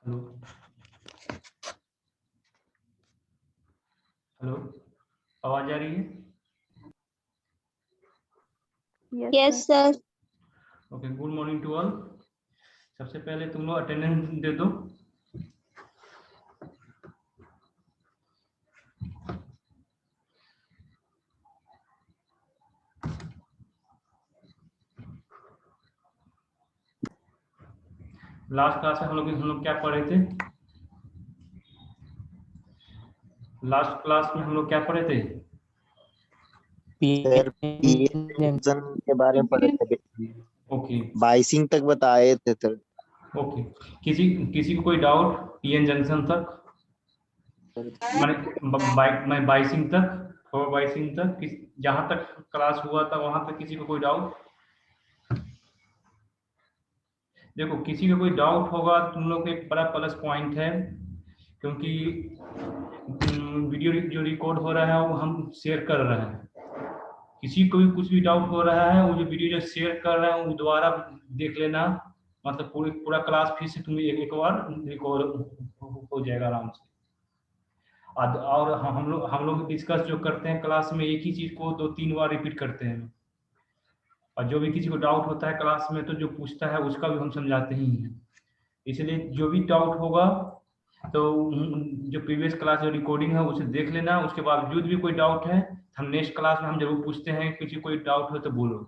Hello hello, आवाज आ रही है? Yes sir. Okay, good morning to all. सबसे पहले तुम लोग अटेंडेंस दे दो। लास्ट क्लास में हम लोग क्या पढ़े थे? लास्ट क्लास में हम लोग क्या पढ़े थे? सर जंक्शन के बारे में पढ़े थे, ओके बाइसिंग तक बताए थे सर। ओके, किसी किसी को कोई डाउट पीएन जंक्शन तक? मैं बाइसिंग तक और बाइसिंग तक जहां तक क्लास हुआ था वहां तक किसी को कोई डाउट? देखो, किसी को कोई डाउट होगा तुम लोग एक बड़ा प्लस पॉइंट है, क्योंकि वीडियो जो रिकॉर्ड हो रहा है वो हम शेयर कर रहे हैं। किसी को भी कुछ भी डाउट हो रहा है, वो जो वीडियो जो शेयर कर रहे हैं वो दोबारा देख लेना, मतलब पूरा क्लास फिर से तुम्हें एक बार रिकॉर्ड हो जाएगा आराम से। और हम लोग डिस्कस जो करते हैं क्लास में, एक ही चीज को 2-3 बार रिपीट करते हैं। और जो भी किसी को डाउट होता है क्लास में तो जो पूछता है उसका भी हम समझाते ही हैं। इसलिए जो भी डाउट होगा तो जो प्रीवियस क्लास जो रिकॉर्डिंग है उसे देख लेना। उसके बावजूद भी कोई डाउट है हम नेक्स्ट क्लास में हम जरूर पूछते हैं। किसी को कोई डाउट हो तो बोलो।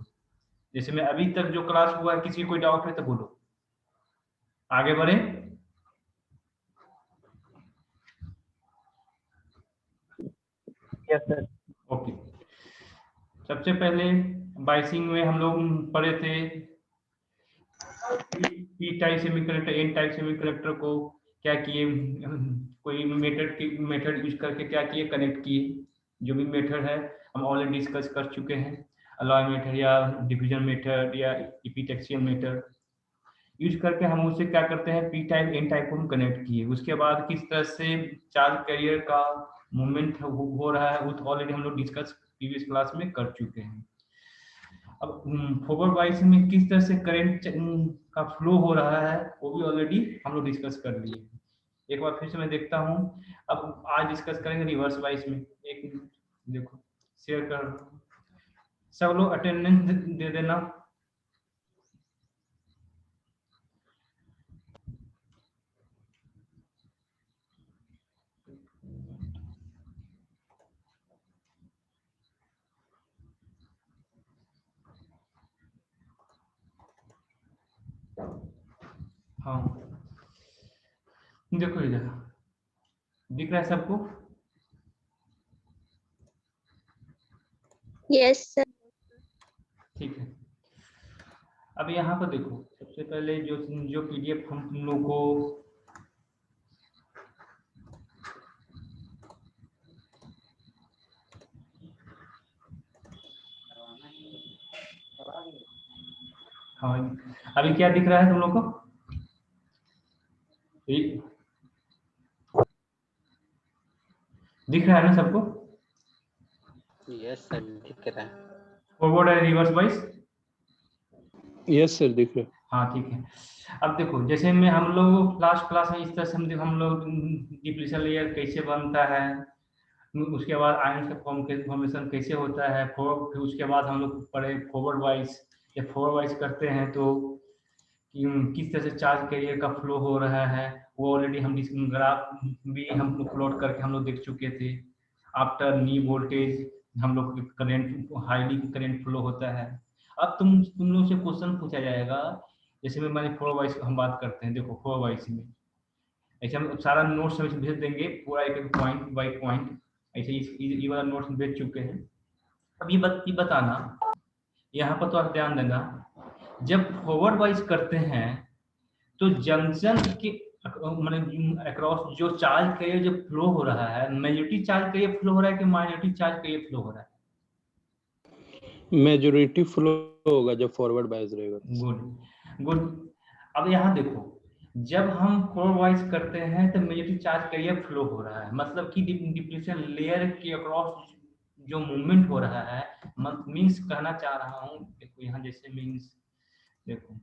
जैसे मैं अभी तक जो क्लास हुआ है, किसी को कोई डाउट है तो बोलो, आगे बढ़े। Yes sir. ओके, सबसे पहले बाइसिंग में हम लोग पढ़े थे P type semiconductor N type semiconductor को क्या किए, कोई मेथड यूज करके क्या किए, कनेक्ट किए। जो भी मेथड है हम ऑलरेडी डिस्कस कर चुके हैं। अलॉय मेथड या डिवीजन मेथड या इपिटैक्सियल मेथड यूज करके हम उससे क्या करते हैं, पी टाइप एन टाइप को हम कनेक्ट किए। उसके बाद किस तरह से चार्ज कैरियर का मूवमेंट हो रहा है वो तो ऑलरेडी हम लोग डिस्कस प्रीवियस क्लास में कर चुके हैं। अब फॉरवर्ड वाइस में किस तरह से करंट का फ्लो हो रहा है वो भी ऑलरेडी हम लोग डिस्कस कर लिए। एक बार फिर से मैं देखता हूँ। अब आज डिस्कस करेंगे रिवर्स वाइस में। एक मिनट, देखो शेयर कर, सब लोग अटेंडेंस दे देना। हाँ, देखो इधर दिख रहा है सबको? Yes sir. ठीक है। अब यहाँ पर देखो, सबसे पहले जो जो पीडीएफ हम तुम लोग को हाँ, अभी क्या दिख रहा है तुम लोग को? दिख रहा है ना सबको? यस सर, दिख रहा है। फॉरवर्ड है रिवर्स वाइस? यस सर, दिख रहा है। हाँ ठीक है। अब देखो, जैसे में हम लोग लास्ट क्लास में इस तरह से हम लोग डिप्लीशन लेयर कैसे बनता है, उसके बाद आयन का फॉर्मेशन कैसे होता है, फिर उसके बाद हम लोग पढ़े फॉरवर्ड वाइस। या फॉरवर्ड वाइस करते हैं तो किस तरह से चार्ज कैरियर का फ्लो हो रहा है वो ऑलरेडी हम ग्राफ भी हम लोग प्लॉट करके हम लोग देख चुके थे। आफ्टर नी वोल्टेज हम लोग करंट हाईली करंट फ्लो होता है। अब तुम लोग से क्वेश्चन पूछा जाएगा, जैसे में मैंने फोर वाइस हम बात करते हैं। देखो फोर वाइस में ऐसे हम सारा नोट्स हम भेज देंगे, पूरा एक पॉइंट बाई पॉइंट ऐसे ये वाला नोट्स भेज चुके हैं। अब ये बताना, यहाँ पर तो आप ध्यान देना, जब फॉरवर्ड वाइज करते हैं तो जंक्शन के मतलब अक्रॉस जो चार्ज कैरियर जो फ्लो हो रहा है, मेजॉरिटी चार्ज कैरियर फ्लो हो रहा है कि माइनॉरिटी चार्ज कैरियर फ्लो हो रहा है? मेजोरिटी फ्लो होगा जब फॉरवर्ड बायस रहेगा। Good good. अब यहाँ देखो, जब हम फॉरवर्ड वाइज करते हैं तो मेजॉरिटी चार्ज कैरियर फ्लो हो रहा है, मतलब कि डिप्लीशन लेयर के अक्रॉस जो मूवमेंट हो रहा है, मीन्स कहना चाह रहा हूँ, देखो यहाँ जैसे मीन्स देखो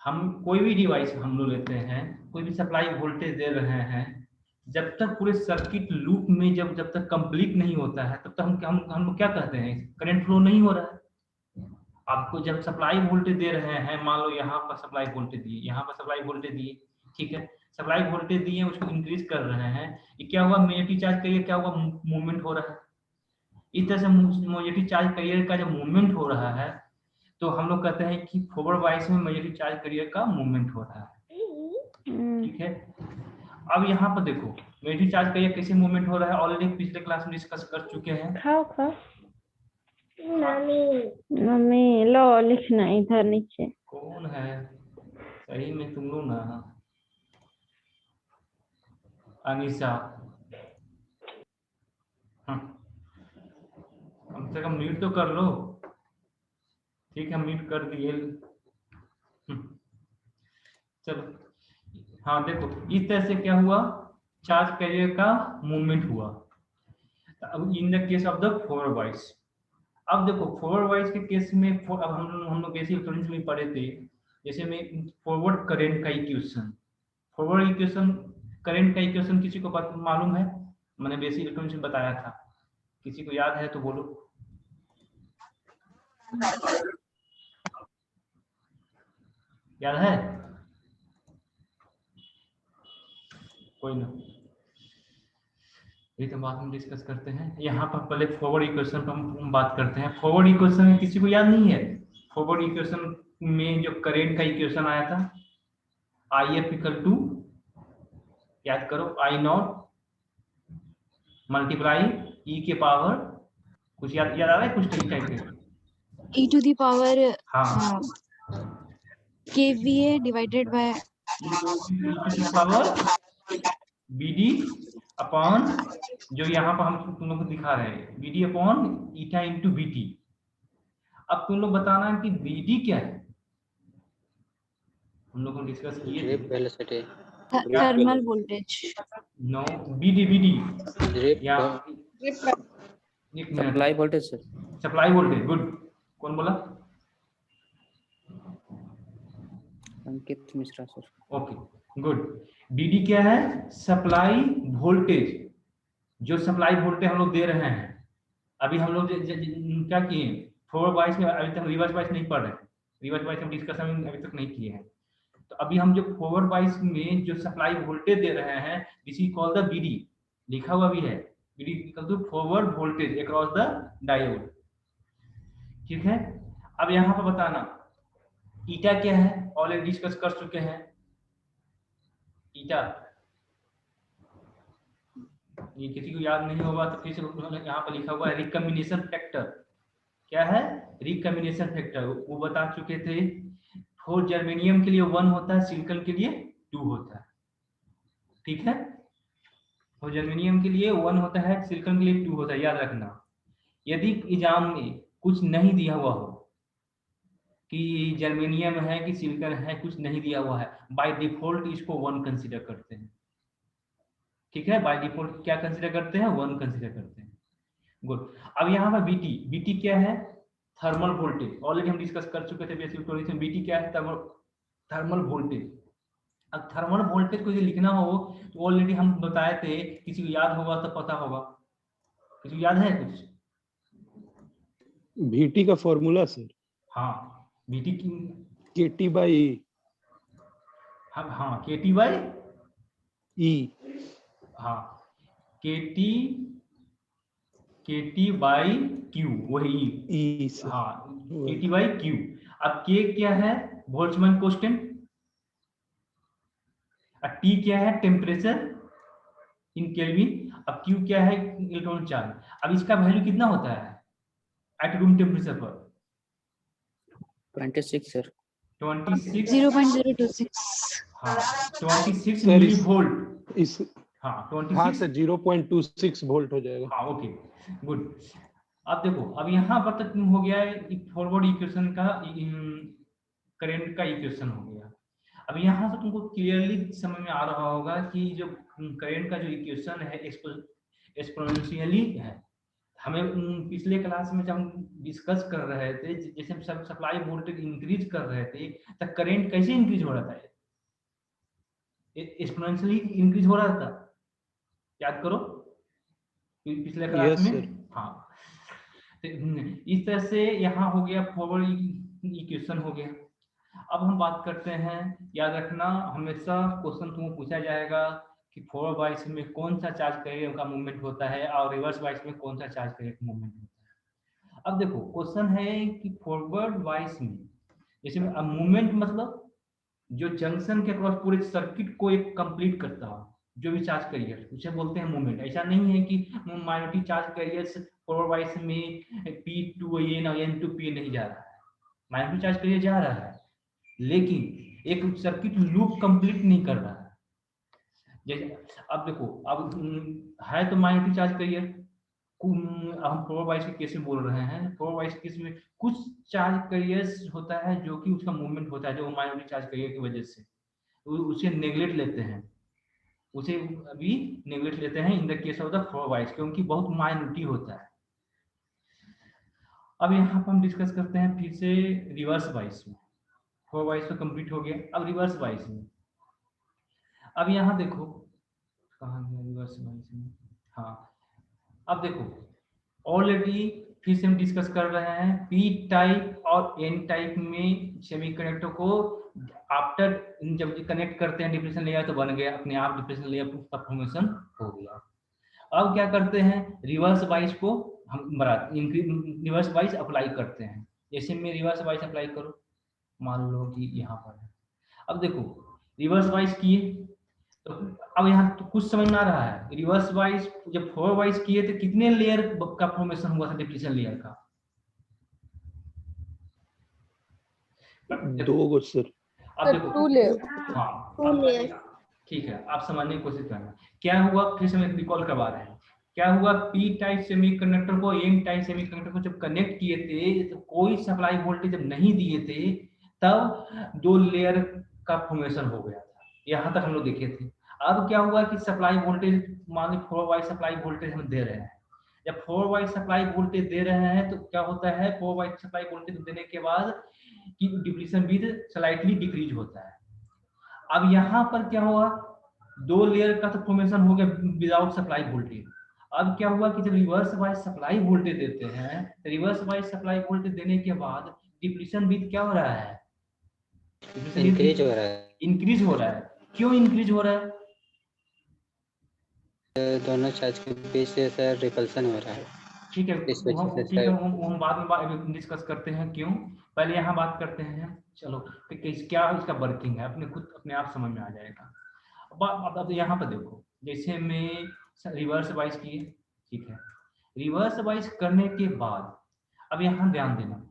हम कोई भी डिवाइस हम लोग लेते हैं, कोई भी सप्लाई वोल्टेज दे रहे हैं, जब तक पूरे सर्किट लूप में जब तक कंप्लीट नहीं होता है तब तक हम क्या कहते हैं, करंट फ्लो नहीं हो रहा है। आपको जब सप्लाई वोल्टेज दे रहे हैं, मान लो यहाँ पर सप्लाई वोल्टेज दिए, यहाँ पर सप्लाई वोल्टेज दिए, ठीक है, सप्लाई वोल्टेज दिए, उसको इंक्रीज कर रहे हैं, ये क्या हुआ, मेजॉरिटी चार्ज कैरियर क्या हुआ, मूवमेंट हो रहा है। इस तरह से मेजॉरिटी चार्ज कैरियर का जब मूवमेंट हो रहा है तो हम लोग कहते हैं कि फॉरवर्ड बायस में मेजॉरिटी चार्ज कैरियर का मूवमेंट हो रहा है, ठीक है। अब यहाँ पर देखो मेजॉरिटी चार्ज कैरियर कैसे मूवमेंट हो रहा है, ऑलरेडी पिछले क्लास में डिस्कस कर चुके हैं। खाओ मम्मी लो लिखना इधर नीचे। कौन है सही में, तुम लोग ना, अनीसा, कम से कम म्यूट तो कर लो। ठीक है, म्यूट कर दिए। चलो, हाँ देखो इस तरह से क्या हुआ, चार्ज कैरियर का मूवमेंट हुआ। अब इन the case of the forward bias, अब देखो फॉरवर्ड बायस के केस में अब हम लोग बेसिक इलेक्ट्रॉनिक्स में पढ़े थे, जैसे में फॉरवर्ड करंट का इक्वेशन, फॉरवर्ड इक्वेशन, करंट का इक्वेशन किसी को मालूम है? मैंने बेसिक इलेक्ट्रॉनिक्स में बताया था, किसी को याद है तो बोलो। याद है? कोई ना, ये तो बाद में डिस्कस करते हैं। यहाँ पर पहले फॉरवर्ड इक्वेशन पर हम बात करते हैं। फॉरवर्ड इक्वेशन में किसी को याद नहीं है? फॉरवर्ड इक्वेशन में जो करंट का इक्वेशन आया था, आई एफ इक्वल टू, याद करो, आई नॉट मल्टीप्लाई ई के पावर, कुछ याद आ रहा है, कुछ टाइप के, e to the power हाँ kVA divided by power B D upon, जो यहाँ पर हम तुम लोग को दिखा रहे हैं, B D upon eta into B T. अब तुम लोग बताना कि बी डी क्या है, हम लोग डिस्कस किए थे। thermal voltage। No, B D या supply voltage sir, supply voltage, good. कौन बोला? Ankit Mishra sir. Okay good. BD क्या है? सप्लाई वोल्टेज, जो सप्लाई वोल्टेज हम लोग दे रहे हैं। अभी हम लोग क्या किए, फॉरवर्ड बायस में अभी तक रिवर्स बायस नहीं पढ़ रहे, रिवर्स बायस में डिस्कशन अभी तक नहीं किए हैं। तो अभी हम जो फॉरवर्ड बायस में जो सप्लाई वोल्टेज दे रहे हैं, this is called the BD, लिखा हुआ भी है, BD equal to forward voltage across the diode, ठीक है। अब यहाँ पर बताना ईटा क्या है, ऑलरेडी डिस्कस कर चुके हैं। ईटा, ये किसी को याद नहीं होगा तो फिर से उन्होंने यहाँ पर लिखा हुआ है रिकम्बिनेशन फैक्टर। क्या है? रिकम्बिनेशन फैक्टर, वो बता चुके थे। फॉर जर्मेनियम के लिए 1 होता है, सिलिकॉन के लिए 2 होता है, ठीक है। फॉर जर्मेनियम के लिए 1 होता है, सिलिकॉन के लिए 2 होता है, याद रखना। यदि एग्जाम में कुछ नहीं दिया हुआ हो कि जर्मेनियम है कि सिलिकॉन है, कुछ नहीं दिया हुआ है, बाय डिफॉल्ट इसको 1 कंसीडर करते हैं, ठीक है। बाय डिफॉल्ट क्या कंसीडर करते हैं? 1 कंसीडर करते हैं, गुड। अब यहाँ पर बीटी, बीटी क्या है? थर्मल वोल्टेज, ऑलरेडी हम डिस्कस कर चुके थे बेसिक इलेक्ट्रॉनिक्स में। बीटी क्या है? Thermal voltage. अब थर्मल वोल्टेज को यदि लिखना हो तो ऑलरेडी हम बताए थे, किसी को याद होगा तो पता होगा, किसी को याद है कुछ? VT का फॉर्मूला सर, हाँ, बीटी की KT by हाँ KT बाय E, हाँ KT बाई क्यू, वही E सर, हाँ KT बाई क्यू। अब K क्या है? Boltzmann constant. अब T क्या है? Temperature in kelvin. अब Q क्या है? Electron charge. अब इसका वैल्यू कितना होता है एट रूम टेम्परेचर पर? 26 सर, 26, 0.026। हाँ 26 सर मिली वोल्ट, इस हाँ हाँ 26, सर 0.26 वोल्ट हो जाएगा। हाँ ओके गुड। अब देखो, अब यहाँ पर तक हो गया फॉरवर्ड इक्वेशन का, करंट का इक्वेशन हो गया। अब यहाँ से तुमको क्लियरली समझ में आ रहा होगा कि जो करंट का जो इक्वेशन है एक्सपोनेंशियली है, हमें पिछले क्लास में जब हम डिस्कस कर रहे थे, जैसे हम सब सप्लाई वोल्टेज इंक्रीज कर रहे थे, तो करंट कैसे इंक्रीज हो रहा था? एक्सपोनेंशियली इंक्रीज हो रहा था, याद करो पिछले क्लास Yes, में। sir. हाँ, तो इस तरह से यहाँ हो गया फॉरवर्ड इक्वेशन हो गया। अब हम बात करते हैं, याद रखना हमेशा क्वेश्चन तुमको पूछा जाएगा कि फॉरवर्ड वाइस में कौन सा चार्ज कैरियर का मूवमेंट होता है और रिवर्स वाइस में कौन सा चार्ज कैरियर का मूवमेंट होता है। अब देखो क्वेश्चन है कि फॉरवर्ड वाइस में जैसे मूवमेंट मतलब जो जंक्शन के अक्रॉस पूरे सर्किट को एक कंप्लीट करता हो, जो भी चार्ज कैरियर उसे बोलते हैं मूवमेंट। ऐसा नहीं है कि minority charge carriers forward bias में P टू N और N टू P नहीं जा रहा है, माइनॉरिटी चार्ज कैरियर जा रहा है, लेकिन एक सर्किट लूप कंप्लीट नहीं कर रहा है। जैसे अब देखो, अब है तो माइनॉरिटी चार्ज कैरियर, हम फॉरवर्ड वाइस के केस में बोल रहे हैं। फॉरवर्ड वाइस केस में कुछ चार्ज कैरियर्स होता है जो कि उसका मूवमेंट होता है, जो माइनॉरिटी चार्ज कैरियर की वजह से उसे नेग्लेक्ट लेते हैं, उसे अभी नेग्लेक्ट लेते हैं इन the case of the forward bias, क्योंकि बहुत माइनॉरिटी होता है। अब यहाँ पर हम डिस्कस करते हैं फिर से रिवर्स वाइस में। फॉरवर्ड वाइस तो कंप्लीट हो गया, अब रिवर्स वाइस में। अब यहाँ देखो कहाँ गया रिवर्स वाइस में, हाँ अब देखो ऑलरेडी फिर से हम डिस्कस कर रहे हैं पी टाइप और एन टाइप में सेमीकंडक्टर को आफ्टर जब कनेक्ट करते हैं डिप्लेशन लेयर तो बन गया, अपने आप डिप्लेशन लेयर का फॉर्मेशन हो गया। अब क्या करते हैं, रिवर्स वाइस को हम रिवर्स वाइस अप्लाई करते हैं। जैसे मैं रिवर्स वाइस अप्लाई करूँ, मान लो कि यहाँ पर है, अब देखो रिवर्स वाइस किए तो अब यहाँ तो कुछ समझ में आ रहा है। रिवर्स वाइस जब फॉरवर्ड वाइस किए तो कितने लेयर का फॉर्मेशन हुआ था डिप्लीशन लेयर का? 2 सर। अब देखो 2 लेयर। हाँ 2 लेयर। ठीक है, आप समझने की कोशिश करना। क्या हुआ, फिर से मैं रिकॉल करवा रहे हैं। क्या हुआ, पी टाइप सेमीकंडक्टर को एन टाइप सेमीकंडक्टर को जब कनेक्ट किए थे तो कोई सप्लाई वोल्टेज जब नहीं दिए थे, तब 2 लेयर का फॉर्मेशन हो गया था। यहाँ तक हम लोग देखे थे। अब क्या हुआ कि सप्लाई वोल्टेज मान लो फॉरवर्ड वाइस सप्लाई वोल्टेज हम दे रहे हैं। जब फॉरवर्ड वाइस सप्लाई वोल्टेज दे रहे हैं तो क्या होता है, फॉरवर्ड वाइस सप्लाई वोल्टेज देने के बाद कि डिप्लीशन विद स्लाइटली डिक्रीज होता है। अब यहाँ पर क्या हुआ, 2 लेयर का तो फॉर्मेशन हो गया विदाउट सप्लाई वोल्टेज। अब क्या हुआ कि जब रिवर्स वाइस सप्लाई वोल्टेज देते हैं तो रिवर्स वाइस सप्लाई वोल्टेज देने के बाद डिप्लीशन विद क्या हो रहा है, इंक्रीज हो रहा है। इंक्रीज हो रहा है। क्यों इंक्रीज हो रहा है? दोनों चार्ज के बीच से सर रिपल्सन हो रहा है। ठीक है, इस वजह से ठीक है, हम बाद में डिस्कस करते हैं क्यों। पहले यहाँ बात करते हैं, चलो कि क्या इसका वर्किंग है, अपने आप समझ में आ जाएगा। अब यहाँ पर देखो, जैसे मैं रिवर्स वाइस किए, ठीक है, रिवर्स वाइस करने के बाद अब यहाँ ध्यान देना,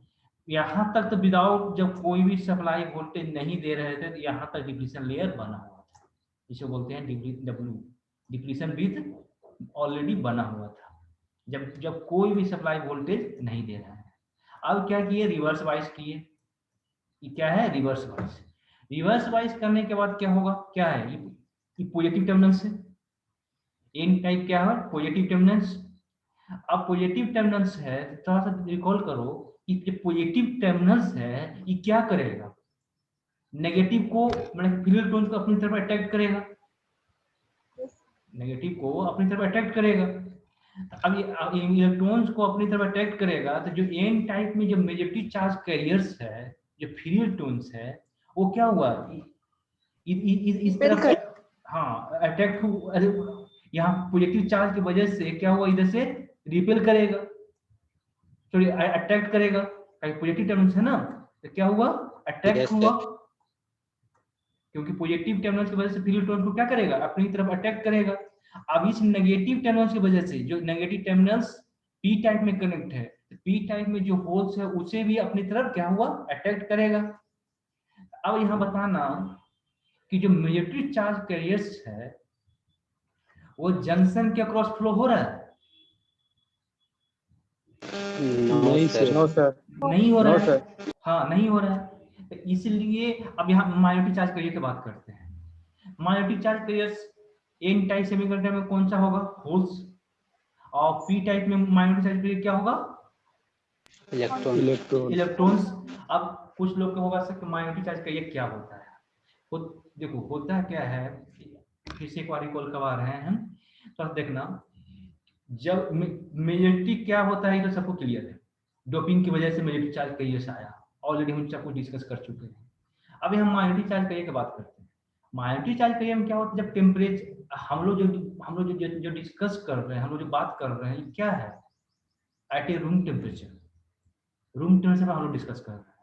यहाँ तक तो विदाउट जब कोई भी सप्लाई वोल्टेज नहीं दे रहे थे तो यहाँ तक डिप्लीशन लेयर बना हुआ था, इसे बोलते हैं डब्ल्यू, डिप्लीशन विद ऑलरेडी बना हुआ था जब कोई भी सप्लाई वोल्टेज नहीं दे रहा है। अब क्या किए, रिवर्स वाइस किए। ये क्या है, रिवर्स वाइस। रिवर्स वाइस करने के बाद क्या होगा, क्या है ये पॉजिटिव टर्मिनल्स है, एन टाइप क्या है, पॉजिटिव टर्मिनल्स। अब पॉजिटिव टर्मिनल्स है तो थोड़ा सा रिकॉल करो कि जो पॉजिटिव टर्मिनल्स है ये क्या करेगा, नेगेटिव को मतलब फ्री इलेक्ट्रॉन को अपनी तरफ अट्रैक्ट करेगा, नेगेटिव को अपनी तरफ अट्रैक्ट करेगा। अब ये इलेक्ट्रॉन्स को अपनी तरफ अट्रैक्ट करेगा तो जो एन टाइप में जो मेजॉरिटी चार्ज कैरियर्स है, जो फ्री इलेक्ट्रॉन्स है, वो क्या हुआ इस तरफ, हाँ अट्रैक्ट हुआ। यहाँ पॉजिटिव चार्ज की वजह से क्या हुआ, इधर से रिपेल करेगा, सॉरी अट्रैक्ट करेगा, पॉजिटिव टर्मिनल्स है ना, तो क्या हुआ, अट्रैक्ट हुआ, क्योंकि पॉजिटिव टर्मिनल्स की वजह से फ्री इलेक्ट्रॉन को क्या करेगा, अपनी तरफ अट्रैक्ट करेगा। अब इस नेगेटिव टर्मिनल्स की वजह से जो नेगेटिव टर्मिनल्स पी टाइप में कनेक्ट है, तो पी टाइप में जो होल्स है उसे भी अपनी तरफ क्या हुआ, अट्रैक्ट करेगा। अब यहाँ बताना कि जो मेजॉरिटी चार्ज कैरियर्स है वो जंक्शन के अक्रॉस फ्लो हो रहा है, नहीं सर। नो सर, नहीं हो रहा नो है, सर। हाँ नहीं हो रहा है। तो इसलिए अब यहाँ माइनॉरिटी चार्ज कैरियर की बात करते हैं। Minority charge carriers N type semiconductor में कौन सा होगा, होल्स। और पी टाइप में माइनॉरिटी चार्ज कैरियर क्या होगा? इलेक्ट्रॉन। इलेक्ट्रॉन। इलेक्ट्रॉन्स। अब कुछ लोग को होगा सर माइनॉरिटी चार्ज कैरियर क्या होता है? तो देखो होता क्या है, फिर से एक बार रिकॉल करवा रहे हैं हम, तो आप देखना जब मेजॉरिटी क्या होता है तो सबको क्लियर है, डोपिंग की वजह से मेजॉरिटी चार्ज कैरियर आया, ऑलरेडी हम सब कुछ डिस्कस कर चुके हैं। अभी हम माइनॉरिटी चार्ज कैरियर की बात करते हैं। माइनॉरिटी चार्ज कैरियर में क्या होता है, जब टेम्परेचर हम लोग जो डिस्कस कर रहे हैं, हम लोग जो बात कर रहे हैं क्या है, एट ए रूम टेम्परेचर पर हम लोग डिस्कस कर रहे हैं।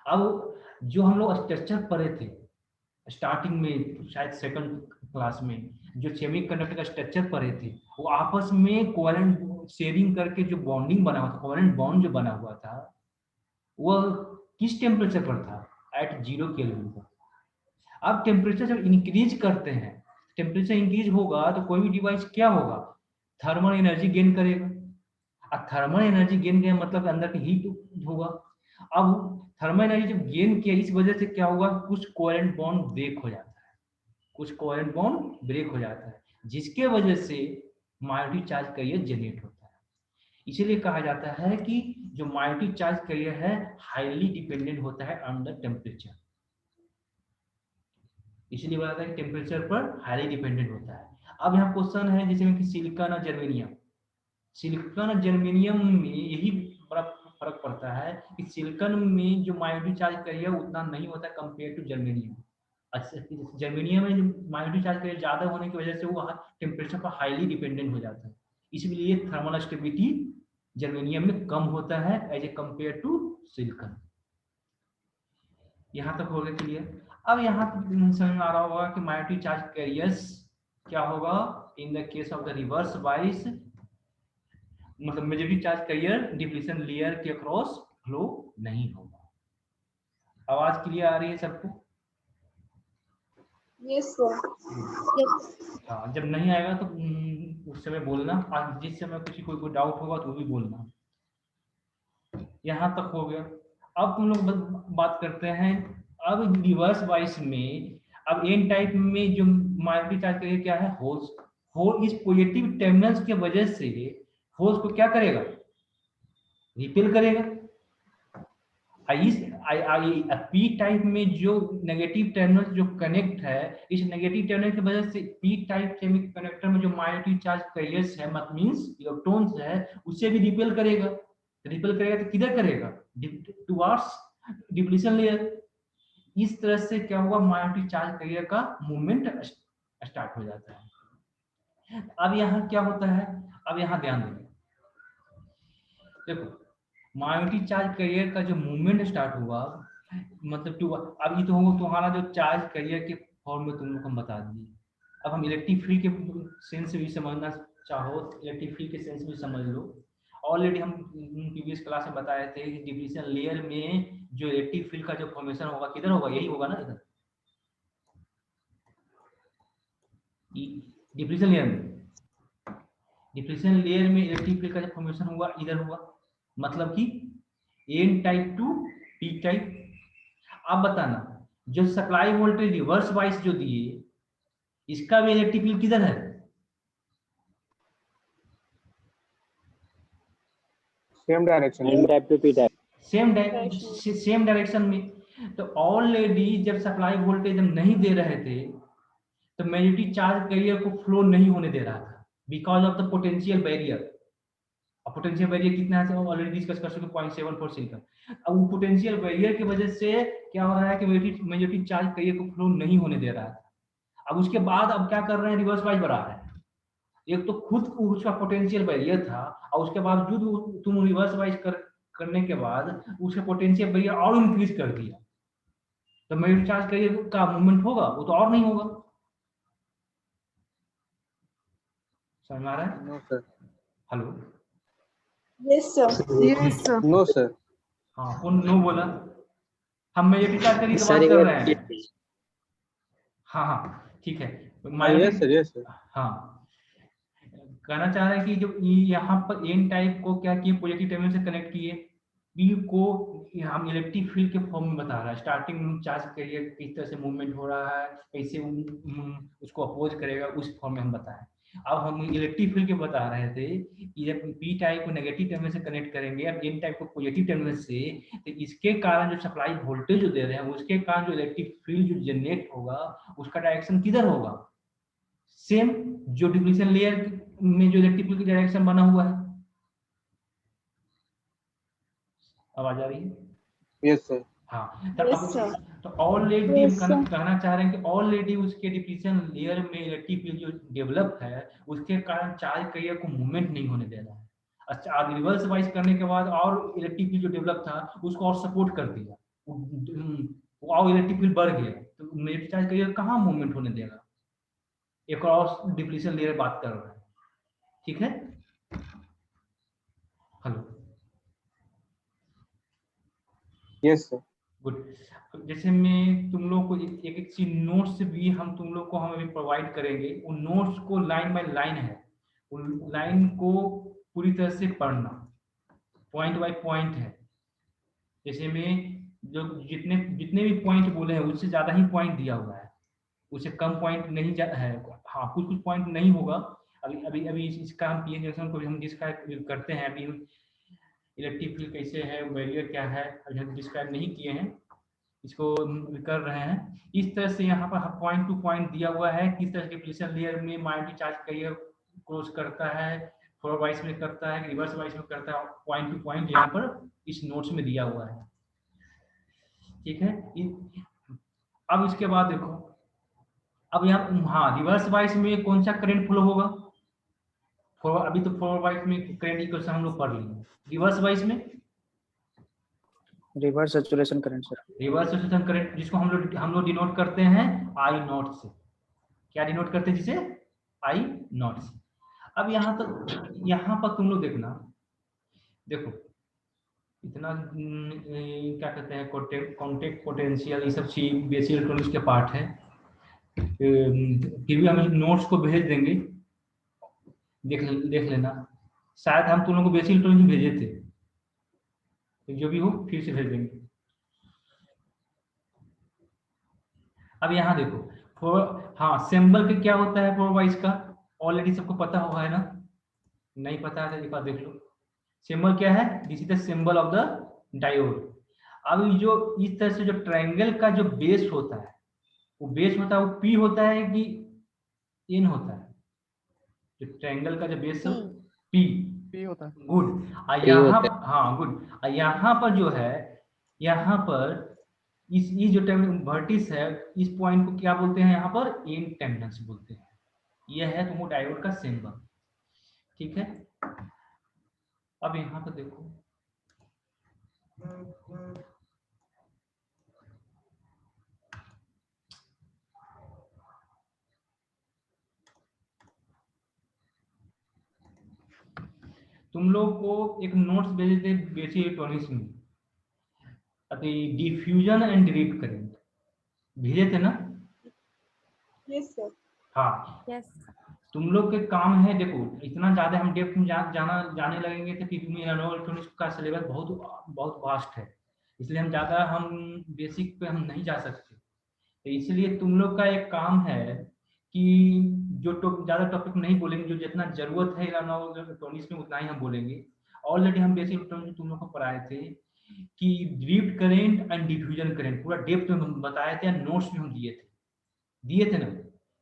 अब जो हम लोग स्ट्रक्चर पढ़े थे स्टार्टिंग में, शायद सेकंड क्लास में, जो सेमीकंडक्टर का स्ट्रक्चर पढ़े थे, वो आपस में कोवेलेंट शेयरिंग करके जो बॉन्डिंग बना हुआ था, कोवेलेंट बॉन्ड जो बना हुआ था, वह किस टेम्परेचर पर था? एट 0 केल्विन पर। अब टेम्परेचर जब इंक्रीज करते हैं, टेम्परेचर इंक्रीज होगा तो कोई भी डिवाइस क्या होगा, थर्मल एनर्जी गेन करेगा। अब थर्मल एनर्जी गेन किया मतलब अंदर की हीट होगा। अब थर्मल एनर्जी जब गेन किया, इस वजह से क्या होगा, कुछ कोवेलेंट बॉन्ड ब्रेक हो जाता है, कुछ कोवेलेंट बॉन्ड ब्रेक हो जाता है, जिसके वजह से माइनॉरिटी चार्ज कैरियर जनरेट होता है। इसीलिए कहा जाता है कि जो माइनॉरिटी चार्ज कैरियर है हाईली डिपेंडेंट होता है अंडर टेम्परेचर। इसलिए बताता है टेम्परेचर पर हाईली डिपेंडेंट होता है। अब यहाँ क्वेश्चन है जैसे कि सिलिकॉन और जर्मेनियम, सिलिकॉन और जर्मेनियम में यही बड़ा फर्क पड़ता है कि सिलिकॉन में जो माइनॉरिटी चार्ज कैरियर उतना नहीं होता कंपेयर टू जर्मेनियम। अच्छा, जर्मेनियम में जो माइनॉरिटी चार्ज कैरियर ज्यादा होने की वजह से वो टेम्परेचर पर हाईली डिपेंडेंट हो जाता है, इसलिए थर्मल स्टेबिलिटी जर्मेनियम में कम होता है as a compare to silicon. यहाँ तक हो गया क्लियर। अब यहाँ समझ में आ रहा होगा कि माइनॉरिटी चार्ज कैरियर्स क्या होगा in the case of the reverse bias, मतलब majority charge carrier depletion layer के अक्रॉस फ्लो नहीं होगा। आवाज क्लियर आ रही है सबको? Yes sir. हाँ, जब नहीं आएगा तो उस समय बोलना, आज जिस समय कुछ कोई डाउट होगा तो वो भी बोलना। यहाँ तक हो गया। अब तुम लोग बात करते हैं अब रिवर्स बाइस में। अब एन टाइप में जो माइनॉरिटी चार्ज कैरियर क्या है, होल्स। होल इस पॉजिटिव टर्मिनल्स की वजह से होल्स को क्या करेगा, रिपेल करेगा। इस पी टाइप में जो नेगेटिव टर्मिनल जो कनेक्ट है, इस नेगेटिव टर्मिनल की वजह से पी टाइप सेमीकंडक्टर में जो माइनॉरिटी चार्ज कैरियर्स है, मतलब मींस इलेक्ट्रॉन्स है, उसे भी रिपेल करेगा। रिपेल करेगा तो किधर करेगा, टुवर्ड्स डिप्लीशन लेयर। इस तरह से क्या होगा, माइनॉरिटी चार्ज कैरियर का मूवमेंट स्टार्ट हो जाता है। अब यहाँ क्या होता है, अब यहाँ ध्यान देंगे, देखो माइनॉरिटी चार्ज कैरियर का जो मूवमेंट स्टार्ट हुआ, मतलब अब ये तो होगा तुम्हारा जो चार्ज कैरियर के फॉर्म में तुम लोग को हम बता दिए। अब हम इलेक्ट्रिक फील्ड के सेंस भी समझना चाहो, इलेक्ट्रिक फील्ड के सेंस भी समझ लो। ऑलरेडी हम प्रीवियस क्लास में बताए थे कि डिप्लीशन लेयर में जो इलेक्ट्रिक फील्ड का जो फॉर्मेशन होगा किधर होगा, यही होगा ना, इधर डिप्लीशन लेयर में। डिप्लीशन लेयर में इलेक्ट्रिक फील्ड का जो फॉर्मेशन होगा इधर होगा, मतलब कि N type to P type. अब बताना जो सप्लाई वोल्टेज रिवर्स वाइस जो दिए, इसका भी इलेक्ट्रिक फील्ड किधर है, same direction, N type to P type, same direction में। तो ऑलरेडी जब सप्लाई वोल्टेज हम नहीं दे रहे थे तो मेजॉरिटी चार्ज कैरियर को फ्लो नहीं होने दे रहा था, because of the potential barrier. Potential barrier कितना है ऑलरेडी डिस्कस कर चुके, 0.74 सिलिकॉन। अब वो पोटेंशियल बैरियर की वजह से क्या हो रहा है कि मेजॉरिटी चार्ज कैरियर को फ्लो नहीं होने दे रहा है। अब उसके बाद अब क्या कर रहे हैं, रिवर्स वाइज बढ़ा रहे हैं। एक तो खुद उसका पोटेंशियल बैरियर था और उसके बावजूद तुम रिवर्स वाइज करने के बाद उसका पोटेंशियल बैरियर और इंक्रीज कर दिया, तो मेजॉरिटी चार्ज कैरियर का मूवमेंट होगा वो तो और नहीं होगा। समझ में आ रहा है? No sir. Hello, yes sir. Yes sir. No sir. हाँ, कौन नो बोला? हम मेजॉरिटी चार्ज कैरियर की बात कर रहे हैं। हाँ हाँ ठीक है, यस सर, यस सर। हाँ, कहना चाह रहे हैं कि जो यहाँ पर एन टाइप को क्या किए, पॉजिटिव टर्मिनल से कनेक्ट किए, पी को हम इलेक्ट्रिक फील्ड के फॉर्म में बता रहा है। स्टार्टिंग में चार्ज कैरियर किस तरह से मूवमेंट हो रहा है, कैसे उसको अपोज करेगा, उस फॉर्म में हम बताएं। अब हम इलेक्ट्रिक फील्ड के बता रहे थे कि जब पी टाइप को नेगेटिव टर्मिनल से कनेक्ट करेंगे और एन टाइप को पॉजिटिव टर्मिनल से, तो इसके कारण जो सप्लाई वोल्टेज जो दे रहे हैं उसके कारण जो इलेक्ट्रिक फील्ड जो जनरेट होगा उसका डायरेक्शन किधर होगा, सेम जो डिप्लीशन लेयर में जो इलेक्ट्रिक फील्ड की डायरेक्शन बना हुआ है। आवाज आ रही है? Yes, sir. हाँ, Yes, sir. तो ऑलरेडी Yes, हम sir. कहना चाह रहे हैं कि ऑलरेडी उसके डिप्लीशन लेयर में इलेक्ट्रिक फील्ड जो डेवलप है उसके कारण चार्ज कैरियर को मूवमेंट नहीं होने दे रहा है। अच्छा, आगे रिवर्स वाइज करने के बाद और इलेक्ट्रिक फील्ड जो डेवलप था उसको और सपोर्ट कर दिया, वो और इलेक्ट्रिक फील्ड बढ़ गया, तो मेरे चार्ज कैरियर कहाँ मूवमेंट होने देगा। एक और डिप्लीशन लेयर बात कर रहा है, ठीक है। Hello, Yes, sir. गुड। जैसे मैं तुम लोग को एक एक चीज नोट्स भी हम तुम लोग को हम अभी प्रोवाइड करेंगे, उन नोट्स को लाइन बाय लाइन है, उन लाइन को पूरी तरह से पढ़ना, पॉइंट बाय पॉइंट है। जैसे मैं जो जितने जितने भी पॉइंट बोले हैं उससे ज्यादा ही पॉइंट दिया हुआ है, उससे कम पॉइंट नहीं है। हाँ, कुछ कुछ पॉइंट नहीं होगा। अभी अभी अभी इसका हम पीएन जंक्शन को भी हम डिस्क्राइब करते हैं, अभी इलेक्ट्रिक फील्ड कैसे है, बैरियर क्या है, अभी हम डिस्क्राइब नहीं किए हैं, इसको कर रहे हैं। इस तरह से यहाँ पर पॉइंट टू पॉइंट दिया हुआ है, किस तरह डिप्लीशन लेयर में माइनॉरिटी चार्ज कैरियर क्रॉस करता है, फॉरवर्ड वाइज में करता है, रिवर्स वाइज में करता है, पॉइंट टू पॉइंट यहाँ पर इस नोट्स में दिया हुआ है, ठीक है। अब इसके बाद देखो, अब यहाँ हाँ रिवर्स वाइज में कौन सा करंट फ्लो होगा, अभी तो फॉरवर्ड वाइज में करंट इक्वेशन हम लोग पढ़ लिए, रिवर्स वाइज में reverse saturation current sir. Reverse saturation current जिसको हम लोग डिनोट करते हैं आई नॉट से। क्या डिनोट करते हैं जिसे? आई नॉट से। अब यहाँ पर तुम लोग देखना, देखो इतना क्या कहते हैं कॉन्टेक्ट पोटेंशियल, ये सब चीज बेसिक इलेक्ट्रॉनिक्स के पार्ट है। फिर भी हम नोट्स को भेज देंगे, देख लेना। शायद हम तुम लोगों को बेसिक इलेक्ट्रॉनिक्स भेजे थे, तो जो भी हो फिर से भेज देंगे। अब यहाँ देखो हाँ सिंबल का क्या होता है फॉर वाइज का, ऑलरेडी सबको पता होगा है ना, नहीं पता है तो एक बार देख लो। सिंबल क्या है? This is the symbol of the diode. अब जो इस तरह से जो ट्रायंगल का जो बेस होता है, वो बेस होता है वो पी होता है कि एन होता है? जो ट्रायंगल का जो बेस है पी होता है। गुड। यहाँ हाँ गुड, यहाँ पर जो है, यहाँ पर इस जो वर्टिस है, इस पॉइंट को क्या बोलते हैं? यहाँ पर एन टेंडेंस बोलते हैं। यह है तुमको डायोड का सिंबल, ठीक है। अब यहाँ पर देखो, तुम लोग को एक नोट्स भेजे थे बेसिक इलेक्ट्रॉनिक्स में, डिफ्यूजन एंड ड्रिफ्ट करंट भेजे थे ना? Yes, sir. हाँ, Yes. तुम लोग के काम है, देखो इतना ज्यादा हम डेप्थ में जाने लगेंगे तो फिर इलेक्ट्रॉनिक्स का सिलेबस बहुत वास्ट है, इसलिए हम बेसिक पे हम नहीं जा सकते। तो इसलिए तुम लोग का एक काम है कि जो ज्यादा टॉपिक नहीं बोलेंगे, जो जितना जरूरत है इलेक्ट्रॉनिक्स में उतना ही हम बोलेंगे। ऑलरेडी हम बेसिक इलेक्ट्रॉनिक्स तुम लोग को पढ़ाए थे कि drift current and diffusion current पूरा डेप्थ में हम बताए थे, नोट्स भी हम दिए थे ना।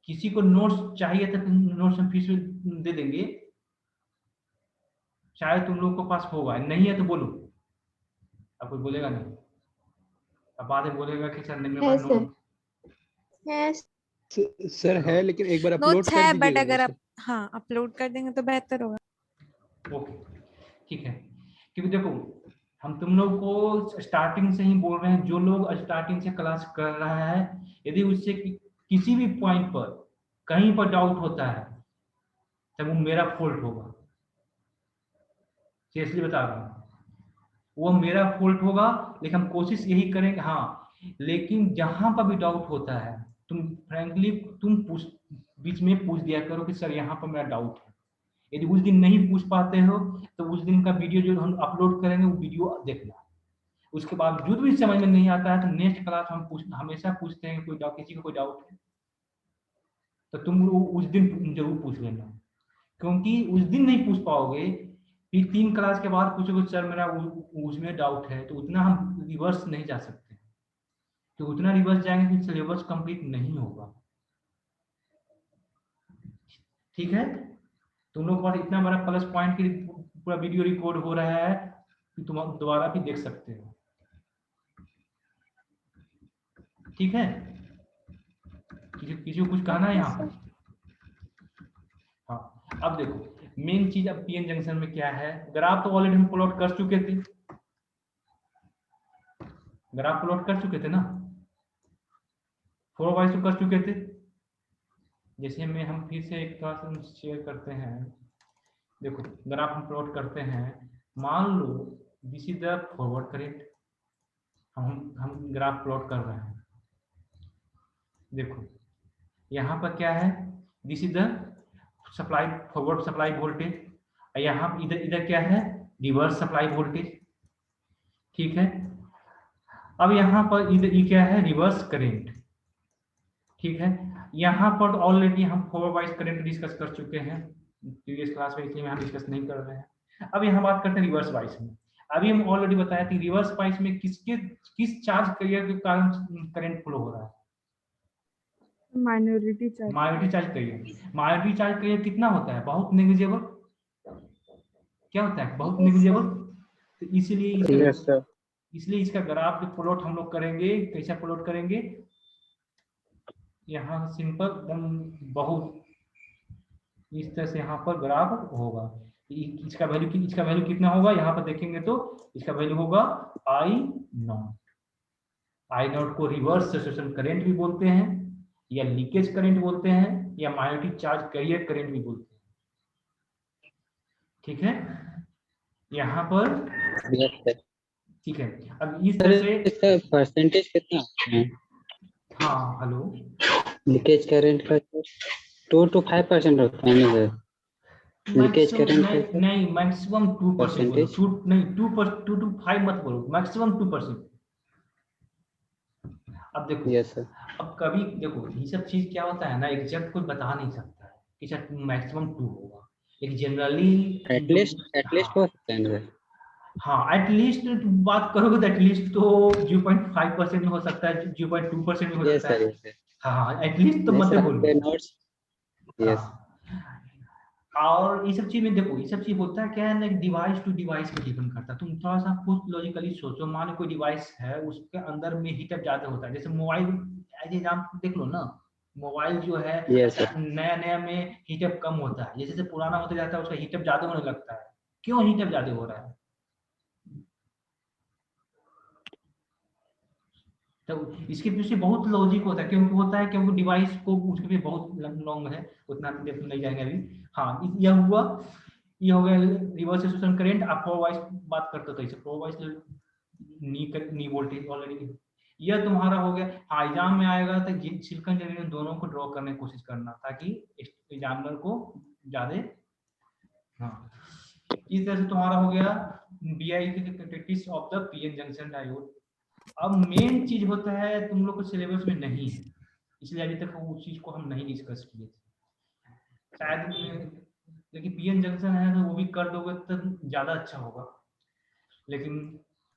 किसी को नोट्स चाहिए था तो नोट्स हम फिर से दे देंगे, शायद तुम लोग को पास होगा, नहीं है तो बोलो, अब कोई बोलेगा नहीं, अब बाद में बोलेगा कि सर मेरे पास नोट Yes. सर है, लेकिन एक बार अपलोड नोट्स कर है, दीजिएगा बट अगर सर। आप हाँ अपलोड कर देंगे तो बेहतर होगा। ओके, ठीक है। क्योंकि देखो हम तुम लोग को स्टार्टिंग से ही बोल रहे हैं, जो लोग स्टार्टिंग से क्लास कर रहा है, यदि उससे किसी भी पॉइंट पर कहीं पर डाउट होता है तब वो मेरा फॉल्ट होगा, सीरियसली बता रहा हूँ, वो मेरा फॉल्ट होगा। लेकिन हम कोशिश यही करेंगे, हाँ, लेकिन जहां पर भी डाउट होता है तुम फ्रैंकली बीच में पूछ दिया करो कि सर यहाँ पर मेरा डाउट है। यदि उस दिन नहीं पूछ पाते हो तो उस दिन का वीडियो जो हम अपलोड करेंगे वो वीडियो देखना। उसके बावजूद भी समझ में नहीं आता है तो नेक्स्ट क्लास हम हमेशा पूछते हैं कोई डाउट, किसी को कोई डाउट है तो तुम उस दिन जरूर पूछ लेना, क्योंकि उस दिन नहीं पूछ पाओगे, फिर 3 क्लास के बाद पूछोगे सर मेरा उसमें डाउट है, तो उतना हम रिवर्स नहीं जा सकते, तो उतना रिवर्स जाएंगे फिर सिलेबस कंप्लीट नहीं होगा। ठीक है, तुम लोग के पास इतना बड़ा प्लस पॉइंट की पूरा वीडियो रिकॉर्ड हो रहा है कि तुम दोबारा भी देख सकते हो। ठीक है, किसी को कुछ कहना है यहाँ पर? हाँ, अब देखो मेन चीज अब पीएन जंक्शन में क्या है, ग्राफ तो ऑलरेडी हम प्लॉट कर चुके थे, ग्राफ प्लॉट कर चुके थे ना, 4 वाइज तो कर चुके थे। जैसे में हम फिर से एक थोड़ा शेयर करते हैं, देखो ग्राफ हम प्लॉट करते हैं, मान लो this is the forward current, हम ग्राफ प्लॉट कर रहे हैं। देखो यहाँ पर क्या है, this is the supply forward supply voltage, यहाँ इधर क्या है, रिवर्स सप्लाई वोल्टेज। ठीक है, अब यहाँ पर इधर ये क्या है, रिवर्स करंट। ठीक है, यहाँ पर ऑलरेडी हम 4 वाइज करंट डिस्कस कर चुके हैं प्रीवियस क्लास में, इसलिए हम डिस्कस नहीं कर रहे हैं। अब यहाँ बात करते हैं रिवर्स वाइज में। अभी हम ऑलरेडी बताया कि रिवर्स वाइज में किस चार्ज कैरियर के कारण करंट फ्लो हो रहा है, minority charge. Minority charge career. Minority charge career कितना होता है, बहुत नेग्लिजिबल। क्या होता है, बहुत नेग्लिजिबल। तो इसलिए इसका ग्राफ जो प्लॉट हम लोग करेंगे, कैसा प्लॉट करेंगे, यहाँ सिंपल एकदम बहुत इस तरह से यहाँ पर ग्राफ होगा। इसका वैल्यू कितना होगा, यहाँ पर देखेंगे तो इसका वैल्यू होगा I0। I0 को रिवर्स सैचुरेशन करंट भी बोलते हैं, या लीकेज करंट बोलते हैं, या माइनॉरिटी चार्ज कैरियर करंट भी बोलते हैं। ठीक है, यहाँ पर ठीक है। अब इस तरह से इसका परसेंटेज कितना है? हाँ हेलो, लीकेज करंट का 2 to 5% होता है ना सर? लीकेज करंट नहीं मैक्सिमम 2%, 2 to 5 मत बोलो, मैक्सिमम 2%। अब देखो यस सर। अब कभी देखो ये सब चीज क्या होता है ना, एग्जैक्ट कोई बता नहीं सकता है कि मैक्सिमम 2 होगा, लेकिन जनरली एटलीस्ट हो सकता है ना सर? हाँ एटलीस्ट बात करोगे तो एटलीस्ट तो 0.5% में हो सकता है, 0.2% में हो सकता है। हाँ एटलीस्ट तो मत बोलो। यस। और ये सब चीज में देखो, ये सब चीज होता है क्या है ना, डिवाइस टू डिवाइस पे डिपेंड करता है। तुम थोड़ा सा खुद लॉजिकली सोचो, मान लो कोई डिवाइस है उसके अंदर में हीटअप ज्यादा होता है, जैसे मोबाइल एज एग्जाम्पल देख लो ना, मोबाइल जो है नया में हीटअप कम होता है, जैसे जैसे पुराना होता जाता है उसका हीटअप ज्यादा होने लगता है। क्यों हीटअप ज्यादा हो रहा है, तो इसके पीछे बहुत लॉजिक होता है। क्योंकि होता है क्योंकि डिवाइस को उसके भी बहुत लॉन्ग है, उतना नहीं जाएंगे अभी। हाँ यह हुआ, ये हो गया रिवर्स सैचुरेशन करंट। आप 4 वाइज बात करते हो तो इसे 4 वाइज नी वोल्टेज ऑलरेडी यह तुम्हारा हो गया। हाँ एग्जाम में आएगा तो सिलिकॉन जर्मेनियम दोनों को ड्रॉ करने की कोशिश करना, ताकि एग्जामिनर को ज्यादा। हाँ इस तरह से तुम्हारा हो गया BI characteristics of the PN junction diode. अब मेन चीज होता है तुम लोग को सिलेबस में नहीं है, इसलिए अभी तक उस चीज को हम नहीं डिस्कस किए थे शायद, लेकिन पीएन जंक्शन है तो वो भी कर दोगे तो ज्यादा अच्छा होगा। लेकिन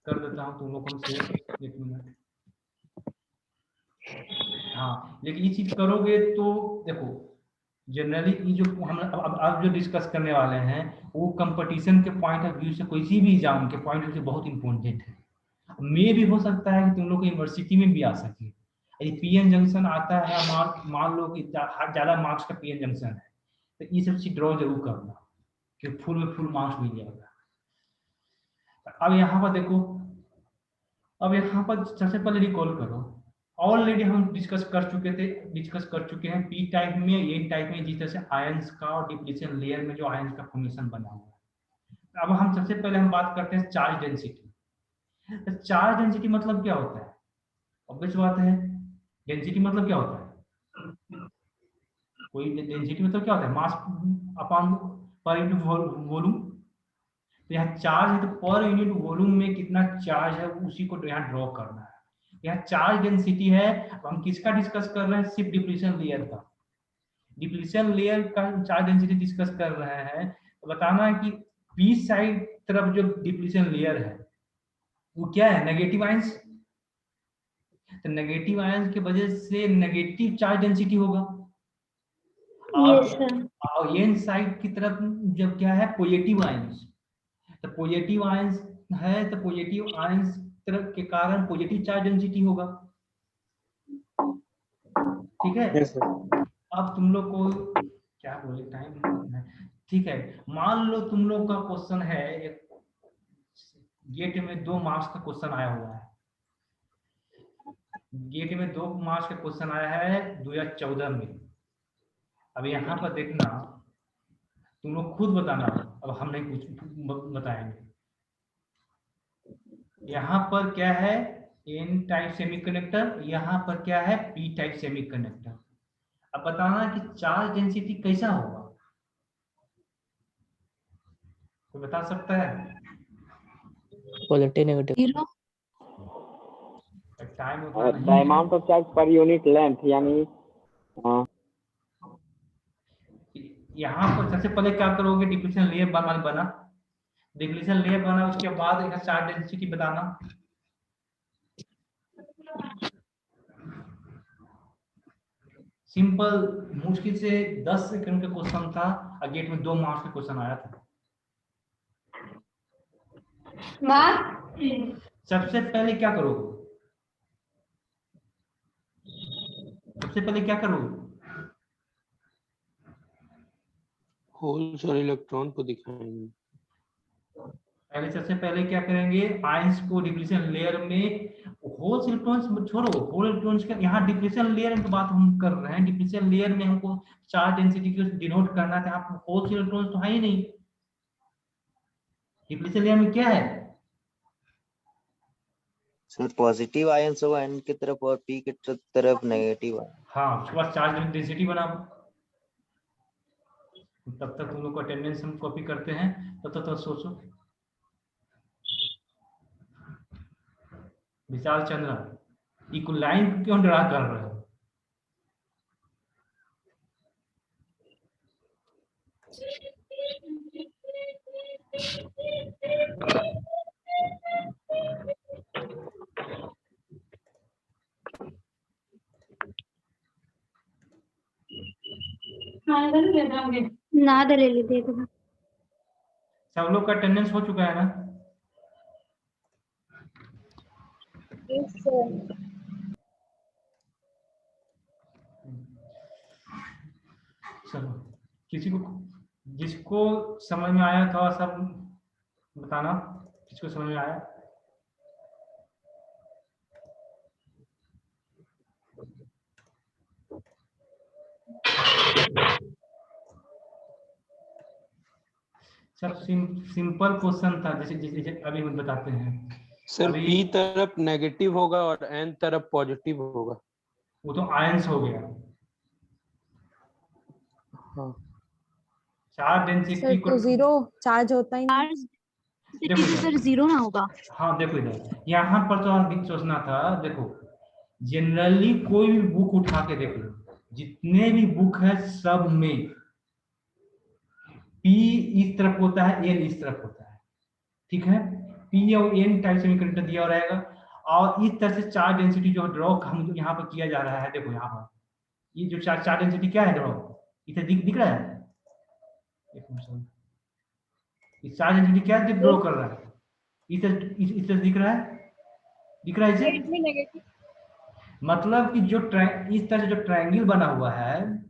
कर देता हूँ तुम लोग को शेयर 1 मिनट। हाँ लेकिन ये चीज करोगे तो देखो जनरली ये जो हम अब जो डिस्कस करने वाले हैं वो कंपटीशन के पॉइंट ऑफ व्यू से, कोई भी एग्जाम के पॉइंट ऑफ व्यू से बहुत इंपॉर्टेंट है। में भी हो सकता है कि तुम लोग को यूनिवर्सिटी में भी आ सके। यदि पीएन जंक्शन आता है, मान लो कि ज्यादा मार्क्स का पीएन जंक्शन है, तो ये सब चीज ड्रॉ जरूर करना कि फुल में फुल मार्क्स मिल जाएगा। अब यहाँ पर देखो, अब यहाँ पर सबसे पहले रिकॉल करो, ऑलरेडी हम डिस्कस कर चुके हैं पी टाइप में, एन टाइप में, जिस तरह से आयंस का और डिप्लीशन लेयर में जो आयंस का फॉर्मेशन बना हुआ है। अब हम सबसे पहले हम बात करते हैं चार्ज डेंसिटी। चार्ज डेंसिटी मतलब क्या होता है, ऑब्वियस बात है, डेंसिटी मतलब क्या होता है, कोई डेंसिटी मतलब क्या होता है, mass upon per unit volume. तो यहाँ चार्ज है तो पर यूनिट वॉल्यूम में कितना चार्ज है उसी को यहाँ ड्रॉ करना है। यहाँ चार्ज डेंसिटी है, हम किसका डिस्कस कर रहे हैं, सिर्फ डिप्लीशन लेयर का। डिप्लीशन लेयर का चार्ज डेंसिटी डिस्कस कर रहे हैं, तो बताना है कि पी साइड तरफ जो डिप्लीशन लेयर है वो क्या है, नेगेटिव आयंस। तो नेगेटिव आयंस की वजह से नेगेटिव चार्ज डेंसिटी होगा। Yes sir. और एन साइड की तरफ जब क्या है, पॉजिटिव आयंस, तो पॉजिटिव आयंस है, तो पॉजिटिव आयंस तरफ के कारण पॉजिटिव चार्ज डेंसिटी होगा। ठीक है। Yes, sir. अब तुम लोग को क्या बोले, टाइम है, ठीक है। मान लो तुम लोग का क्वेश्चन है, एक गेट में 2 मार्क्स का क्वेश्चन आया हुआ है, गेट में 2 मार्क्स का क्वेश्चन आया है 2014 में। अब यहाँ पर देखना, तुम लोग खुद बताना, अब हम नहीं कुछ बताएंगे। यहाँ पर क्या है, एन टाइप सेमीकंडक्टर, यहाँ पर क्या है, पी टाइप सेमीकंडक्टर। अब बताना कि चार्ज डेंसिटी कैसा होगा, कोई बता सकता है? Positive negative. Time The amount of charge per unit length, यानी यहाँ पर सबसे पहले क्या करोगे, डिप्लीशन लेयर बना, डिप्लीशन लेयर बना, उसके बाद एक चार्ज डेंसिटी बताना। सिंपल, मुश्किल से 10 सेकंड का क्वेश्चन था, और गेट में 2 मार्क्स का क्वेश्चन आया था। सबसे पहले क्या करोगे, सबसे पहले क्या करोगे, होल्स और इलेक्ट्रॉन को दिखाएंगे। पहले सबसे पहले क्या करेंगे, आयंस को डिप्लीशन लेयर में, होल्स इलेक्ट्रॉन्स छोड़ो, होल इलेक्ट्रॉन्स का यहाँ डिप्लीशन लेयर में तो बात हम कर रहे हैं। डिप्लीशन लेयर में हमको चार्ज डेंसिटी को डिनोट करना था, यहाँ होल्स इलेक्ट्रॉन्स तो है ही नहीं। डिप्लीशन लेयर में क्या है सर, पॉजिटिव आयंस होगा एन की तरफ और पी की तरफ नेगेटिव। हाँ, उसके बाद चार्ज डेंसिटी बनाओ। तब तक तुम लोग को अटेंडेंस हम कॉपी करते हैं, तब तक सोचो। विशाल चंद्र, इक्वल लाइन क्यों ड्रा कर रहे हो? ना ले लीजिए। सब लोग का अटेंडेंस हो चुका है ना? Yes, sir. चलो, किसी को, जिसको समझ में आया थोड़ा सा बताना, किसको समझ में आया? सब सिंपल क्वेश्चन था, जैसे जैसे अभी हम बताते हैं। सर पी तरफ नेगेटिव होगा और एन तरफ पॉजिटिव होगा। वो तो आयंस हो गया। हाँ। चार्ज डेंसिटी सर को तो 0 चार्ज होता ही नहीं। देखो सर 0 ना होगा। हाँ देखो इधर, यहाँ पर तो आप सोचना था। देखो, जनरली कोई भी बुक उठा के देख लो, जितने भी बुक है सब में P इस तरफ होता है, N इस तरफ होता है। ठीक है, P और N टाइप सेमीकंडक्टर दिया रहेगा, और इस तरह से चार्ज डेंसिटी जो ड्रॉ हम यहाँ पर किया जा रहा है। देखो यहाँ पर ये जो चार्ज डेंसिटी क्या है, ड्रॉ इसे दिख रहा है। इस चार्ज डेंसिटी क्या ड्रॉ कर रहा है, इस तरह दिख रहा है, दिख रहा है इसे। It में negative. मतलब कि जो इस तरह से जो ट्रायंगल बना हुआ है,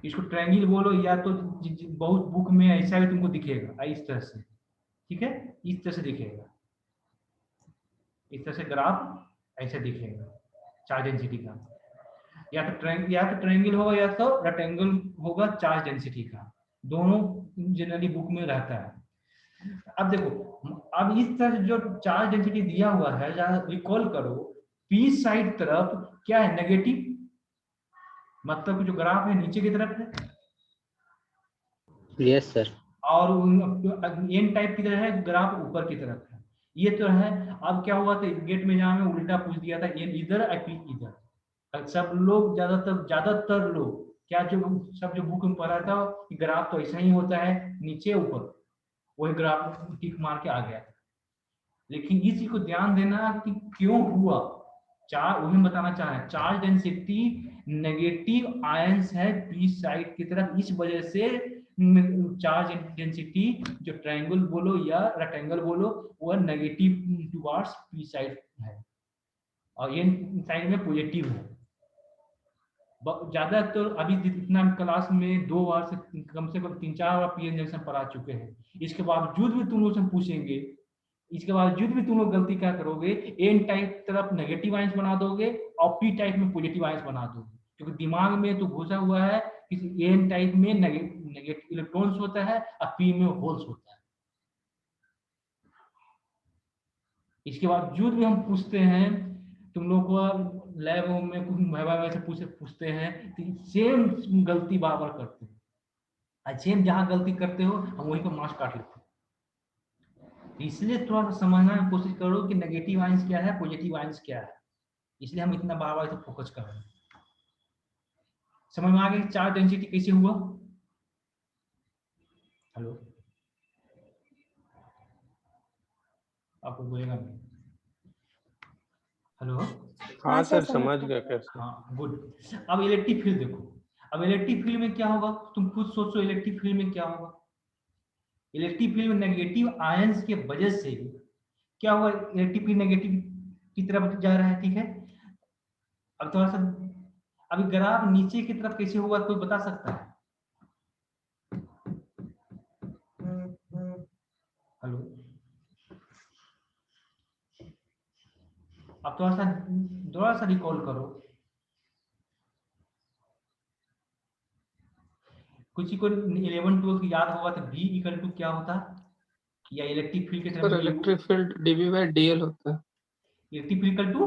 इसको ट्रायंगल बोलो, या तो बहुत बुक में ऐसा भी तुमको दिखेगा इस तरह से। ठीक है, इस तरह से दिखेगा, इस तरह से ग्राफ ऐसे दिखेगा चार्ज डेंसिटी का। या तो ट्रायंगल होगा, या तो रेक्टेंगल होगा चार्ज डेंसिटी का। दोनों जनरली बुक में रहता है। अब देखो, अब इस तरह से जो चार्ज डेंसिटी दिया हुआ है, रिकॉल करो, पी साइड तरफ क्या है, नेगेटिव, मतलब कि जो ग्राफ है नीचे की तरफ है। Yes sir. और एन टाइप की तरह है, ग्राफ ऊपर की तरफ है। ये तो है। अब क्या हुआ था, गेट में जहाँ में उल्टा पूछ दिया था, एन इधर पी इधर। सब लोग ज्यादातर लोग क्या जो सब जो बुक में पढ़ा था ग्राफ तो ऐसा ही होता है, नीचे ऊपर, वही ग्राफ टिक मार के आ गया। लेकिन इस चीज को ध्यान देना कि क्यों हुआ, चार्ज वही बताना चाह रहे हैं, चार्ज डेंसिटी नेगेटिव आयंस है पी साइड की तरफ, इस वजह से चार्ज डेंसिटी जो ट्रायंगल बोलो या रेक्टेंगल बोलो वो नेगेटिव टुवर्ड्स पी साइड है और ये साइड में पॉजिटिव है। ज्यादातर अभी जितना क्लास में 2 बार से कम 3-4 बार पी एन जंक्शन पढ़ा चुके हैं, इसके बावजूद भी तुम लोग से पूछेंगे, इसके बावजूद भी तुम लोग गलती क्या करोगे, एन टाइप तरफ नेगेटिव आयंस बना दोगे और पी टाइप में पॉजिटिव आयंस बना दोगे, क्योंकि दिमाग में तो घुसा हुआ है कि एन टाइप में नेगेटिव इलेक्ट्रॉन्स होता है और पी में होल्स होता है। इसके बावजूद भी हम पूछते हैं, तुम लोग को लैब में कुछ से पूछते हैं, सेम गलती बार बार करते हैं, सेम जहां गलती करते हो हम वहीं पर मार्क्स काट लेते हैं। इसलिए थोड़ा सा समझना की कोशिश करो कि नेगेटिव आयंस क्या है, पॉजिटिव आयंस क्या है, इसलिए हम इतना बार बार फोकस कर रहे हैं। समझ में आ गया चार्ज डेंसिटी कैसे हुआ? हेलो, आपको बोलेगा नहीं? हेलो, हाँ सर समझ गया कैसे। हाँ गुड। अब इलेक्ट्रिक फील्ड देखो, अब इलेक्ट्रिक फील्ड में क्या होगा, तुम खुद सोचो इलेक्ट्रिक फील्ड में क्या होगा। इलेक्ट्रिक फील्ड में नेगेटिव आयंस के वजह से क्या हुआ, इलेक्ट्रिक फील्ड नेगेटिव की तरफ जा रहा है, ठीक है। अब थोड़ा सा अभी ग्राफ नीचे की तरफ कैसे हुआ कोई बता सकता है? हेलो, अब थोड़ा सा रिकॉल करो, कुछ को 11-12 याद होगा तो B इक्वल टू क्या होता, या इलेक्ट्रिक फील्ड के तरफ इलेक्ट्रिक फील्ड dv/dl होता है, electric field equal to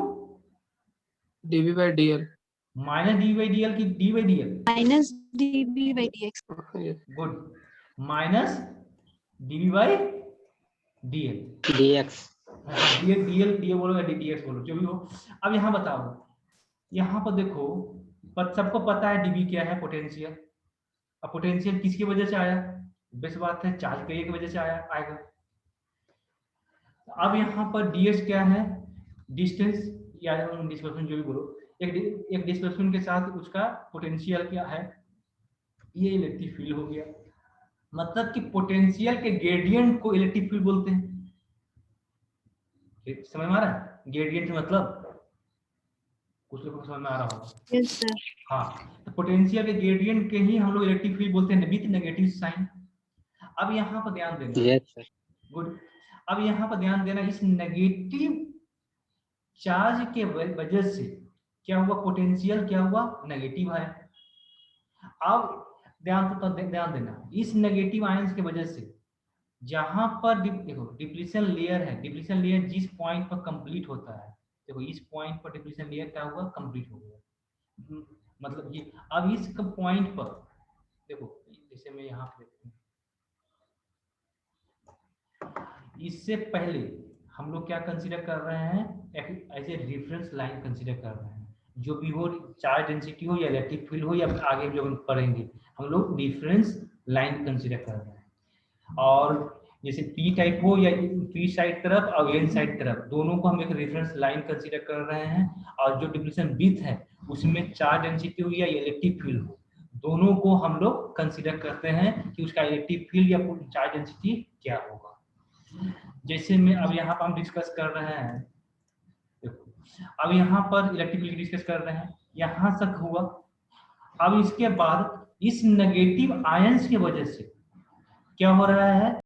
dv/dl minus dv/dl की dv/dl minus dv/dx। Good, minus dv/dl dx dl बोलो या dx बोलो, जो भी हो। अब यहाँ बताओ, यहाँ पर देखो सबको पता है dv क्या है, पोटेंशियल। अब पोटेंशियल किसकी वजह से आया, बेस्ट बात है चार्ज के वजह से आएगा। अब यहाँ पर ds क्या है, डिस्टेंस या डिस्प्लेसमेंट जो भी बोलो, एक डिस्प्लेसमेंट के साथ उसका पोटेंशियल क्या है, ये इलेक्ट्रिक फील्ड हो गया। मतलब कि पोटेंशियल के ग्रेडियंट को इलेक्ट्रिक फील्ड बोलते हैं। समझ में आ रहा है ग्रेडियंट मतलब, कुछ लोगों को समझ में आ रहा होगा। Yes sir. हाँ, तो पोटेंशियल के ग्रेडियंट के ही हम लोग इलेक्ट्रिक फील्ड बोलते हैं विद नेगेटिव साइन। अब यहाँ पर ध्यान देना, yes sir गुड। अब यहाँ पर ध्यान देना, इस नेगेटिव चार्ज के वजह से क्या हुआ, पोटेंशियल क्या हुआ, नेगेटिव है। अब ध्यान देना, इस नेगेटिव आयंस की वजह से जहां पर देखो डिप्लीशन लेयर है, डिप्लीशन लेयर जिस पॉइंट पर कंप्लीट होता है, देखो इस पॉइंट पर डिप्लीशन लेयर क्या हुआ, कंप्लीट हो गया। मतलब ये अब इस पॉइंट पर देखो, जैसे मैं यहाँ पे देखता हूँ, इससे पहले हम लोग क्या कंसीडर कर रहे हैं, as a reference line consider कर रहे हैं। जो भी हो, चार्ज डेंसिटी हो या इलेक्ट्रिक फील्ड हो या आगे जो हम पढ़ेंगे, हम लोग रेफरेंस लाइन कंसीडर कर रहे हैं। और जैसे पी टाइप हो या पी साइड तरफ और एन साइड तरफ, दोनों को हम एक रेफरेंस लाइन कंसीडर कर रहे हैं। और जो डिप्लीशन विड्थ है उसमें चार्ज डेंसिटी हो या इलेक्ट्रिक फील्ड हो, दोनों को हम लोग कंसीडर करते हैं कि उसका इलेक्ट्रिक फील्ड या चार्ज डेंसिटी क्या होगा। जैसे मैं अब यहाँ पर हम डिस्कस कर रहे हैं, अब यहाँ पर इलेक्ट्रिक फील्ड डिस्कस कर रहे हैं, यहाँ तक हुआ। अब इसके बाद इस नेगेटिव आयंस की वजह से क्या हो रहा है,